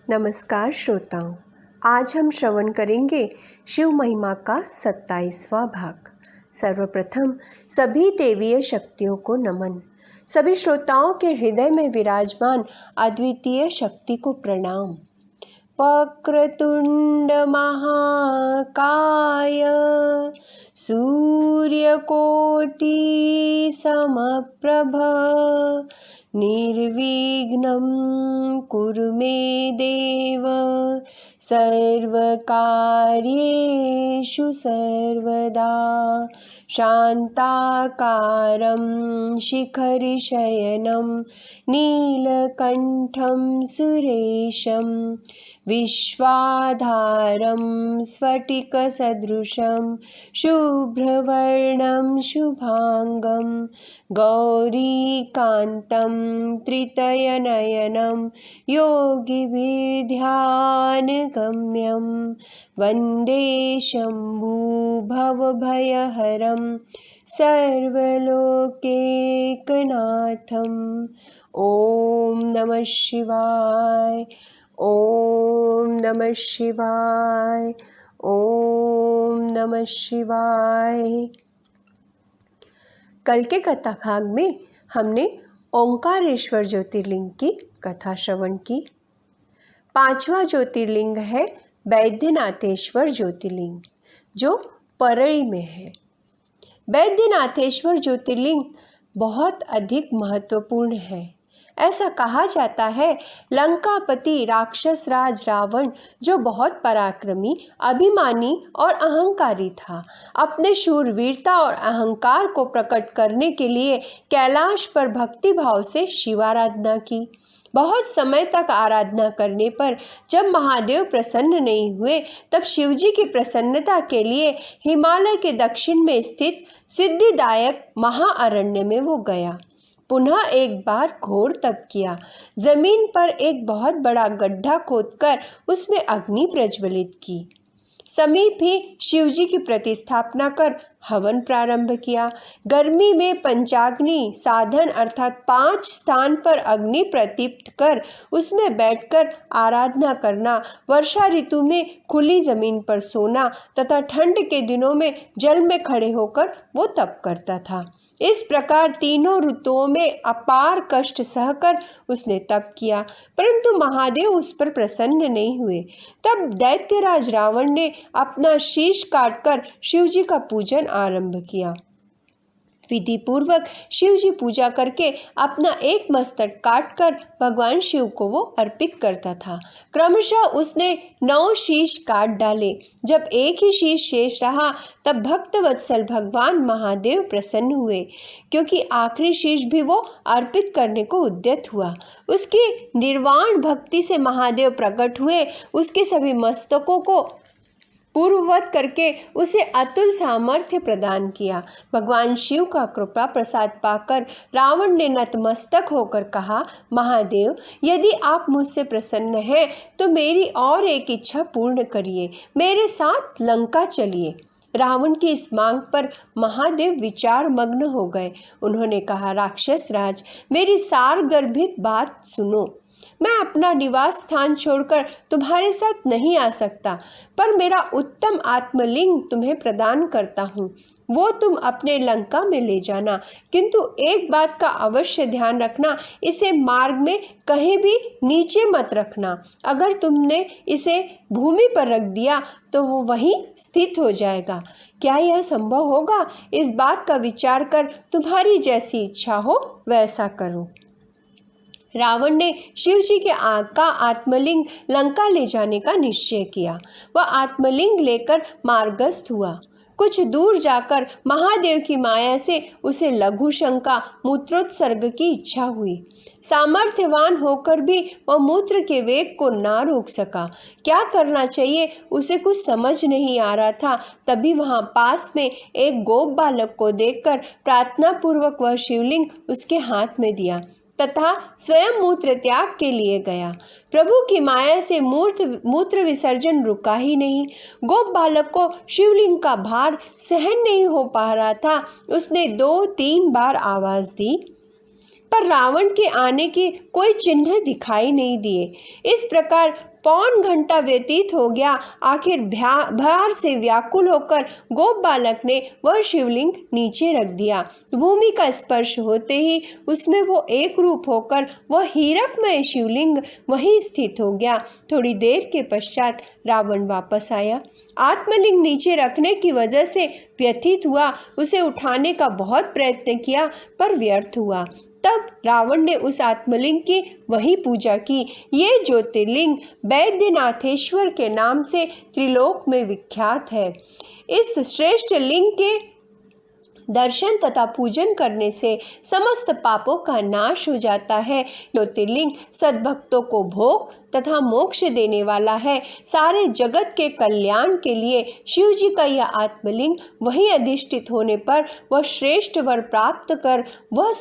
नमस्कार श्रोताओं, आज हम श्रवण करेंगे शिव महिमा का 27वां भाग। सर्वप्रथम सभी देवीय शक्तियों को नमन। सभी श्रोताओं के हृदय में विराजमान अद्वितीय शक्ति को प्रणाम। वक्रतुंड महाकाय सूर्यकोटि समप्रभ निर्विघ्नं कुरु मे देव सर्वकार्येषु सर्वदा। शान्ताकारं शिखरिशयनं नीलकण्ठं सुरेशं विश्वाधारं स्फटिकसदृशं शुभ्रवर्णं शुभांगं गौरीकान्तं त्रितयनयनं योगिभिर्ध्यानगम्यं वन्दे शम्भुभवभयहरं सर्वलोकैकनाथम्। ॐ नमः शिवाय, ॐ नमः शिवाय, ॐ नमः शिवाय। कल के कथा भाग में हमने ओंकारेश्वर ज्योतिर्लिंग की कथा श्रवण की। 5वां ज्योतिर्लिंग है वैद्यनाथेश्वर ज्योतिर्लिंग, जो परळी में है। वैद्यनाथेश्वर ज्योतिर्लिंग बहुत अधिक महत्वपूर्ण है। ऐसा कहा जाता है, लंकापति राक्षस राज रावण, जो बहुत पराक्रमी, अभिमानी और अहंकारी था, अपने शूरवीरता और अहंकार को प्रकट करने के लिए कैलाश पर भक्ति भाव से शिवाराधना की। बहुत समय तक आराधना करने पर जब महादेव प्रसन्न नहीं हुए, तब शिवजी की प्रसन्नता के लिए हिमालय के दक्षिण में स्थित सिद्धिदायक महाअरण्य में वो गया। पुनः एक बार घोर तप किया। जमीन पर एक बहुत बड़ा गड्ढा खोदकर उसमें अग्नि प्रज्वलित की। समीप ही शिवजी की प्रतिस्थापना कर हवन प्रारंभ किया। गर्मी में पंचाग्नि साधन अर्थात 5 स्थान पर अग्नि प्रदीप्त कर उसमें बैठकर आराधना करना, वर्षा ऋतु में खुली जमीन पर सोना तथा ठंड के दिनों में जल में खड़े होकर वो तप करता था। इस प्रकार तीनों ऋतुओं में अपार कष्ट सहकर उसने तप किया, परंतु महादेव उस पर प्रसन्न नहीं हुए। तब दैत्यराज रावण ने अपना शीश काटकर शिवजी का पूजन आरंभ किया। विधि पूर्वक शिवजी पूजा करके अपना एक मस्तक काटकर भगवान शिव को वो अर्पित करता था। क्रमशः उसने 9 शीश काट डाले। जब एक ही शीश शेष रहा, तब भक्तवत्सल भगवान महादेव प्रसन्न हुए, क्योंकि आखिरी शीश भी वो अर्पित करने को उद्यत हुआ। उसकी निर्वाण भक्ति से महादेव प्रकट हुए, उसके सभी मस्तकों को पूर्ववत करके उसे अतुल सामर्थ्य प्रदान किया। भगवान शिव का कृपा प्रसाद पाकर रावण ने नतमस्तक होकर कहा, महादेव, यदि आप मुझसे प्रसन्न हैं तो मेरी और एक इच्छा पूर्ण करिए, मेरे साथ लंका चलिए। रावण की इस मांग पर महादेव विचार मग्न हो गए। उन्होंने कहा, राक्षस राज, मेरी सारगर्भित बात सुनो। मैं अपना निवास स्थान छोड़कर तुम्हारे साथ नहीं आ सकता, पर मेरा उत्तम आत्मलिंग तुम्हें प्रदान करता हूँ, वो तुम अपने लंका में ले जाना। किंतु एक बात का अवश्य ध्यान रखना, इसे मार्ग में कहीं भी नीचे मत रखना। अगर तुमने इसे भूमि पर रख दिया तो वो वहीं स्थित हो जाएगा। क्या यह संभव होगा? इस बात का विचार कर तुम्हारी जैसी इच्छा हो वैसा करो। रावण ने शिवजी के का आत्मलिंग लंका ले जाने का निश्चय किया। वह आत्मलिंग लेकर मार्गस्थ हुआ। कुछ दूर जाकर महादेव की माया से उसे लघु शंका मूत्रोत्सर्ग की इच्छा हुई। सामर्थ्यवान होकर भी वह मूत्र के वेग को ना रोक सका। क्या करना चाहिए उसे कुछ समझ नहीं आ रहा था। तभी वहां पास में एक गोप बालक को देखकर प्रार्थना पूर्वक वह शिवलिंग उसके हाथ में दिया तथा स्वयं मूत्र त्याग के लिए गया। प्रभु की माया से मूत्र विसर्जन रुका ही नहीं। गोप बालक को शिवलिंग का भार सहन नहीं हो पा रहा था। उसने 2-3 बार आवाज दी, पर रावण के आने के कोई चिन्ह दिखाई नहीं दिए। इस प्रकार पौन घंटा व्यतीत हो गया। आखिर भार से व्याकुल होकर गोप बालक ने वह शिवलिंग नीचे रख दिया। भूमि का स्पर्श होते ही उसमें वो एक रूप होकर वह हीरकमय शिवलिंग वहीं स्थित हो गया। थोड़ी देर के पश्चात रावण वापस आया। आत्मलिंग नीचे रखने की वजह से व्यथित हुआ। उसे उठाने का बहुत प्रयत्न किया पर व्यर्थ हुआ। तब रावण ने उस आत्मलिंग की वही पूजा की। ये ज्योतिर्लिंग वैद्यनाथेश्वर के नाम से त्रिलोक में विख्यात है। इस श्रेष्ठ लिंग के दर्शन तथा पूजन करने से समस्त पापों का नाश हो जाता है। ज्योतिर्लिंग सद्भक्तों को भोग तथा मोक्ष देने वाला है। सारे जगत के कल्याण के लिए शिव जी का यह आत्मलिंग वहीं अधिष्ठित होने पर वह श्रेष्ठ वर प्राप्त कर वह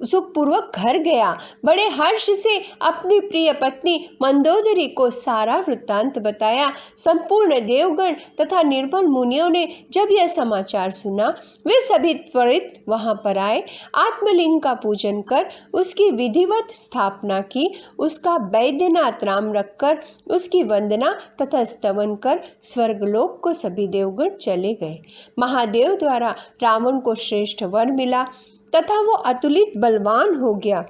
सुखपूर्वक घर गया। बड़े हर्ष से अपनी प्रिय पत्नी मंदोदरी को सारा वृत्तांत बताया। संपूर्ण देवगण तथा निर्मल मुनियों ने जब यह समाचार सुना, वे सभी त्वरित वहां पर आए। आत्मलिंग का पूजन कर उसकी विधिवत स्थापना की। उसका वैद्यनाथ नाम रखकर उसकी वंदना तथा स्तवन कर स्वर्गलोक को सभी देवगण चले गए। महादेव द्वारा रावण को श्रेष्ठ वर मिला तथा वो अतुलित बलवान हो गया।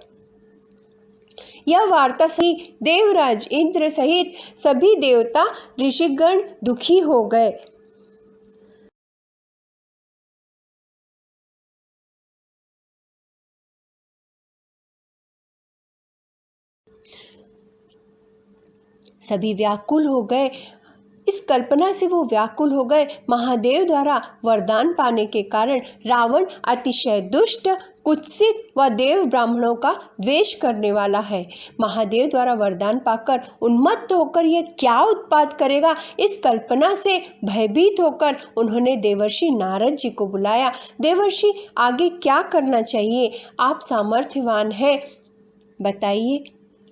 यह वार्ता से देवराज इंद्र सहित सभी देवता ऋषिगण दुखी हो गए। सभी व्याकुल हो गए। इस कल्पना से वो व्याकुल हो गए। महादेव द्वारा वरदान पाने के कारण रावण अतिशय दुष्ट, कुत्सित व देव ब्राह्मणों का द्वेष करने वाला है। महादेव द्वारा वरदान पाकर उन्मत्त होकर यह क्या उत्पात करेगा, इस कल्पना से भयभीत होकर उन्होंने देवर्षि नारद जी को बुलाया। देवर्षि, आगे क्या करना चाहिए? आप सामर्थ्यवान हैं, बताइए,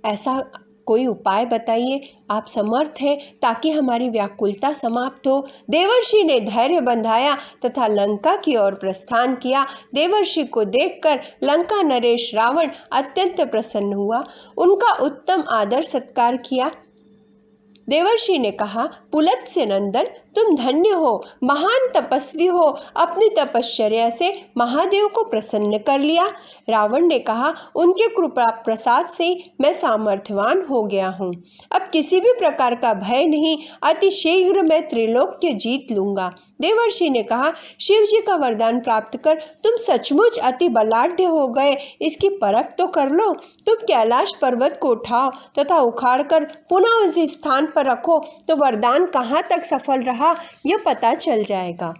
ऐसा कोई उपाय बताइए। आप समर्थ हैं ताकि हमारी व्याकुलता समाप्त हो। देवर्षि ने धैर्य बंधाया तथा लंका की ओर प्रस्थान किया। देवर्षि को देखकर लंका नरेश रावण अत्यंत प्रसन्न हुआ। उनका उत्तम आदर सत्कार किया। देवर्षि ने कहा, पुलत्स्य नंदन, तुम धन्य हो, महान तपस्वी हो, अपनी तपश्चर्या से महादेव को प्रसन्न कर लिया। रावण ने कहा, उनके कृपा प्रसाद से मैं सामर्थ्यवान हो गया हूँ। अब किसी भी प्रकार का भय नहीं, अति शीघ्र मैं त्रिलोक्य जीत लूंगा। देवर्षि ने कहा, शिव जी का वरदान प्राप्त कर तुम सचमुच अति बलाढ्य हो गए, इसकी परख तो कर लो। तुम कैलाश पर्वत को उठाओ तथा उखाड़कर पुनः उस स्थान पर रखो तो वरदान कहाँ तक सफल रहा यह पता चल जाएगा।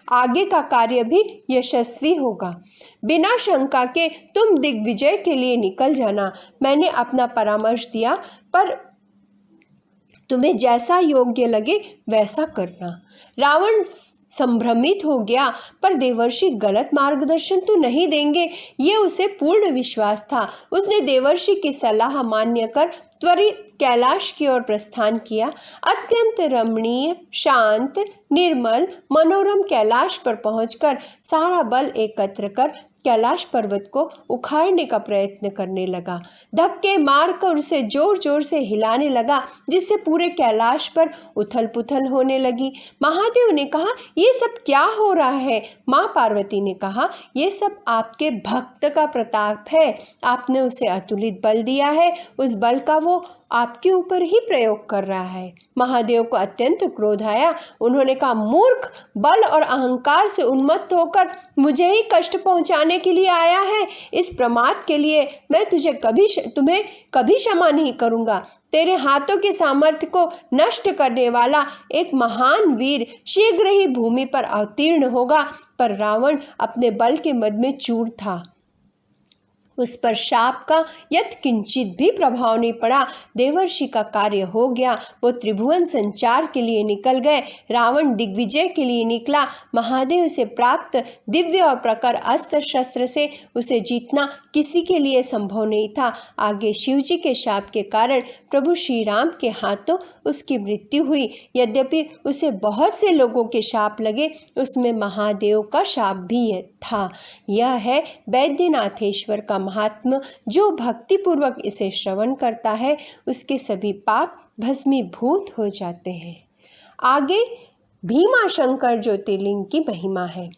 आगे का कार्य भी यशस्वी होगा। बिना शंका के तुम दिग्विजय के लिए निकल जाना। मैंने अपना परामर्श दिया, पर तुम्हें जैसा योग्य लगे वैसा करना। रावण संभ्रमित हो गया, पर देवर्षि गलत मार्गदर्शन तो नहीं देंगे, ये उसे पूर्ण विश्वास था। उसने देवर्षि की सलाह मान्य कर त्वरित कैलाश की ओर प्रस्थान किया। अत्यंत रमणीय, शांत, निर्मल, मनोरम कैलाश पर पहुंचकर सारा बल एकत्र कर कैलाश पर्वत को उखाड़ने का प्रयत्न करने लगा। धक्के मारकर उसे जोर जोर से हिलाने लगा, जिससे पूरे कैलाश पर उथल पुथल होने लगी। महादेव ने कहा, ये सब क्या हो रहा है? माँ पार्वती ने कहा, ये सब आपके भक्त का प्रताप है। आपने उसे अतुलित बल दिया है, उस बल का वो आपके ऊपर ही प्रयोग कर रहा है। महादेव को अत्यंत क्रोध आया। उन्होंने कहा, मूर्ख, बल और अहंकार से उन्मत्त होकर मुझे ही कष्ट पहुंचाने के लिए आया है। इस प्रमाद के लिए मैं तुम्हें कभी क्षमा नहीं करूंगा। तेरे हाथों के सामर्थ्य को नष्ट करने वाला एक महान वीर शीघ्र ही भूमि पर अवतीर्ण होगा। पर रावण अपने बल के मद में चूर था। उस पर शाप का यत्किंचित भी प्रभाव नहीं पड़ा। देवर्षि का कार्य हो गया। वो त्रिभुवन संचार के लिए निकल गए। रावण दिग्विजय के लिए निकला। महादेव से प्राप्त दिव्य और प्रखर अस्त्र शस्त्र से उसे जीतना किसी के लिए संभव नहीं था। आगे शिवजी के शाप के कारण प्रभु श्री राम के हाथों उसकी मृत्यु हुई। यद्यपि उसे बहुत से लोगों के शाप लगे, उसमें महादेव का शाप भी था। यह है वैद्यनाथेश्वर का महात्म्य। जो भक्तिपूर्वक इसे श्रवण करता है उसके सभी पाप भस्मीभूत हो जाते हैं। आगे भीमाशंकर ज्योतिर्लिंग की महिमा है।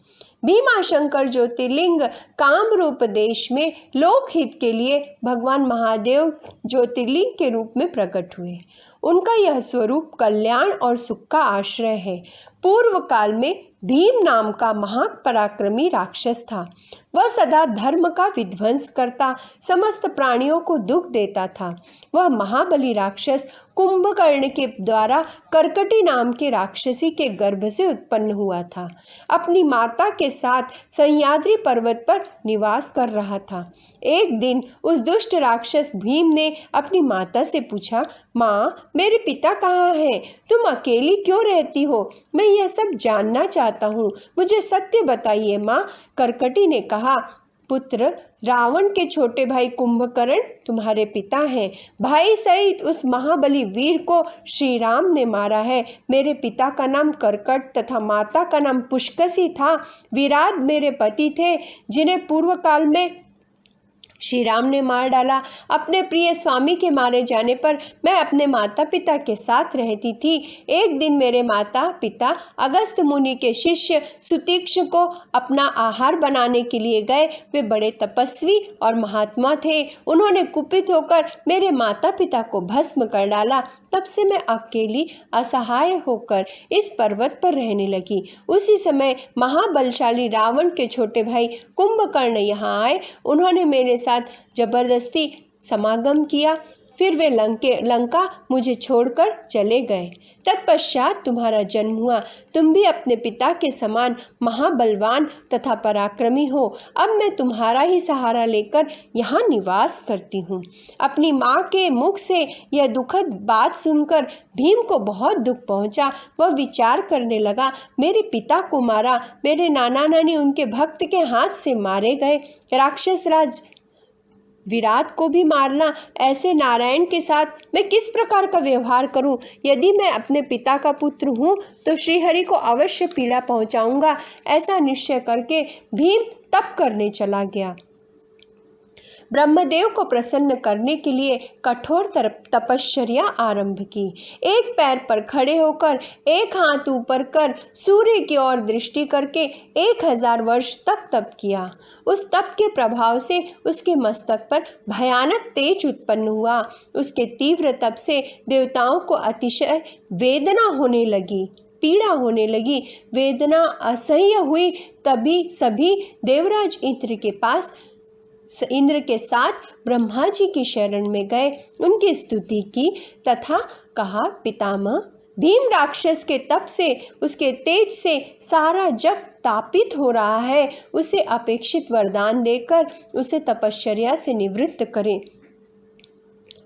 भीमाशंकर ज्योतिर्लिंग कामरूप देश में लोकहित के लिए भगवान महादेव ज्योतिर्लिंग के रूप में प्रकट हुए। उनका यह स्वरूप कल्याण और सुख का आश्रय है। पूर्व काल में भीम नाम का महापराक्रमी राक्षस था। वह सदा धर्म का विध्वंस करता, समस्त प्राणियों को दुख देता था। वह महाबली राक्षस कुंभकर्ण के द्वारा कर्कटी नाम के राक्षसी के गर्भ से उत्पन्न हुआ था। अपनी माता के साथ सह्याद्री पर्वत पर निवास कर रहा था। एक दिन उस दुष्ट राक्षस भीम ने अपनी माता से पूछा, माँ, मेरे पिता कहाँ हैं? तुम अकेली क्यों रहती हो? मैं यह सब जानना चाहता हूँ, मुझे सत्य बताइए माँ। कर्कटी ने कहा, पुत्र, रावण के छोटे भाई कुंभकर्ण तुम्हारे पिता हैं। भाई सहित उस महाबली वीर को श्री राम ने मारा है। मेरे पिता का नाम कर्कट तथा माता का नाम पुष्कसी था। विराट मेरे पति थे, जिन्हें पूर्व काल में श्री राम ने मार डाला। अपने प्रिय स्वामी के मारे जाने पर मैं अपने माता पिता के साथ रहती थी। एक दिन मेरे माता पिता अगस्त मुनि के शिष्य सुतीक्ष को अपना आहार बनाने के लिए गए। वे बड़े तपस्वी और महात्मा थे। उन्होंने कुपित होकर मेरे माता पिता को भस्म कर डाला। तब से मैं अकेली असहाय होकर इस पर्वत पर रहने लगी। उसी समय महाबलशाली रावण के छोटे भाई कुंभकर्ण यहाँ आए। उन्होंने मेरे साथ जबरदस्ती समागम किया। फिर वे लंका मुझे छोड़कर चले गए। तत्पश्चात तुम्हारा जन्म हुआ। तुम भी अपने पिता के समान महाबलवान तथा पराक्रमी हो। अब मैं तुम्हारा ही सहारा लेकर यहाँ निवास करती हूँ। अपनी माँ के मुख से यह दुखद बात सुनकर भीम को बहुत दुख पहुँचा। वह विचार करने लगा, मेरे पिता को मारा, मेरे नाना नानी उनके भक्त के हाथ से मारे गए, राक्षस राज विराट को भी मारना, ऐसे नारायण के साथ मैं किस प्रकार का व्यवहार करूं? यदि मैं अपने पिता का पुत्र हूं तो श्रीहरि को अवश्य पीड़ा पहुंचाऊंगा। ऐसा निश्चय करके भीम तप करने चला गया। ब्रह्मदेव को प्रसन्न करने के लिए कठोर तपश्चर्या आरंभ की। एक पैर पर खड़े होकर, एक हाथ ऊपर कर, सूर्य की ओर दृष्टि करके 1000 वर्ष तक तप किया। उस तप के प्रभाव से उसके मस्तक पर भयानक तेज उत्पन्न हुआ। उसके तीव्र तप से देवताओं को अतिशय वेदना होने लगी, पीड़ा होने लगी। वेदना असह्य हुई। तभी सभी देवराज इंद्र के साथ ब्रह्मा जी की शरण में गए, उनकी स्तुति की तथा कहा, पितामह, भीम राक्षस के तप से, उसके तेज से सारा जग तापित हो रहा है। उसे अपेक्षित वरदान देकर उसे तपश्चर्या से निवृत्त करें,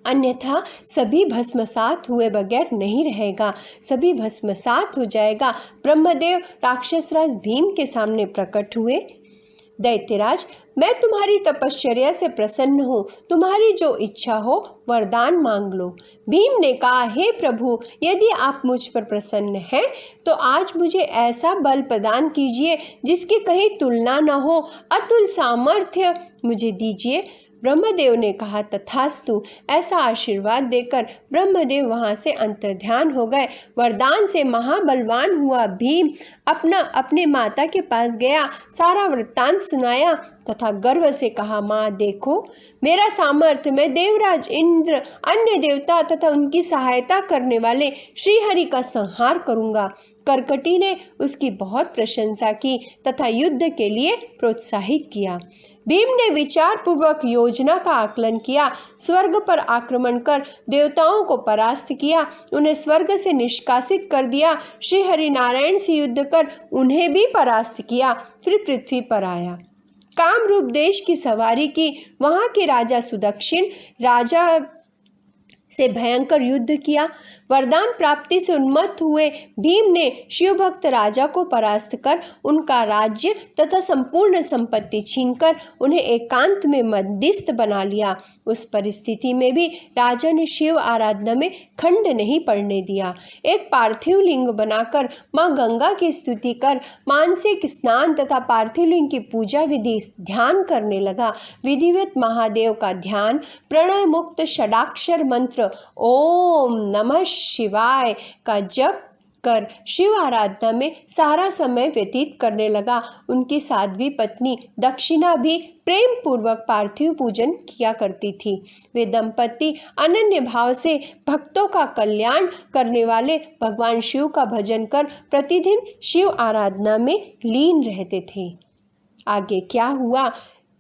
अन्यथा सभी भस्मसात हुए बगैर नहीं रहेगा, सभी भस्मसात हो जाएगा। ब्रह्मदेव राक्षसराज भीम के सामने प्रकट हुए। दैत्यराज, मैं तुम्हारी तपश्चर्या से प्रसन्न हूँ। तुम्हारी जो इच्छा हो वरदान मांग लो। भीम ने कहा, हे प्रभु, यदि आप मुझ पर प्रसन्न हैं तो आज मुझे ऐसा बल प्रदान कीजिए जिसकी कहीं तुलना न हो। अतुल सामर्थ्य मुझे दीजिए। ब्रह्मदेव ने कहा, तथास्तु। ऐसा आशीर्वाद देकर ब्रह्मदेव वहाँ से अंतर्ध्यान हो गए। वरदान से महाबलवान हुआ भीम अपने माता के पास गया, सारा वृत्तांत सुनाया तथा गर्व से कहा, माँ देखो, मेरा सामर्थ्य, मैं देवराज इंद्र, अन्य देवता तथा उनकी सहायता करने वाले श्रीहरि का संहार करूँगा। कर्कटी ने उसकी बहुत प्रशंसा की तथा युद्ध के लिए प्रोत्साहित किया। भीम ने विचार पूर्वक योजना का आकलन किया, स्वर्ग पर आक्रमण कर देवताओं को परास्त किया, उन्हें स्वर्ग से निष्कासित कर दिया। श्री हरि नारायण से युद्ध कर उन्हें भी परास्त किया, फिर पृथ्वी पर आया। कामरूप देश की सवारी की। वहाँ के राजा सुदक्षिण राजा से भयंकर युद्ध किया। वरदान प्राप्ति से उन्मत्त हुए भीम ने शिवभक्त राजा को परास्त कर उनका राज्य तथा संपूर्ण संपत्ति छीनकर उन्हें एकांत में मध्यस्थ बना लिया। उस परिस्थिति में भी राजा ने शिव आराधना में खंड नहीं पड़ने दिया। एक पार्थिव लिंग बनाकर माँ गंगा की स्तुति कर मानसिक स्नान तथा पार्थिव लिंग की पूजा विधि ध्यान करने लगा। विधिवत महादेव का ध्यान, प्रणय मुक्त षडाक्षर मंत्र ओम नमः शिवाय का जप कर शिव आराधना में सारा समय व्यतीत करने लगा। उनकी साध्वी पत्नी दक्षिणा भी प्रेम पूर्वक पार्थिव पूजन किया करती थी। वे दंपति अनन्य भाव से भक्तों का कल्याण करने वाले भगवान शिव का भजन कर प्रतिदिन शिव आराधना में लीन रहते थे। आगे क्या हुआ,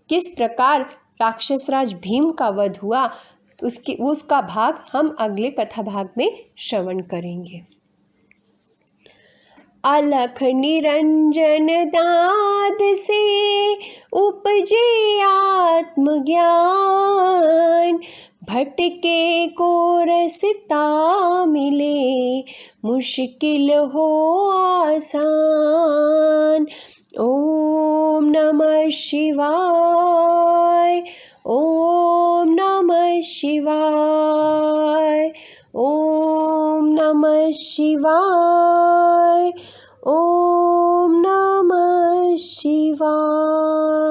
किस प्रकार राक्षसराज भीम का वध हुआ, उसका भाग हम अगले कथा भाग में श्रवण करेंगे। अलख निरंजन दाद से उपजे आत्मज्ञान, भटके को रसता मिले, मुश्किल हो आसान। ओम नमः शिवाय, ओम नमः शिवाय, ओम नमः शिवाय, ओम नमः शिवाय।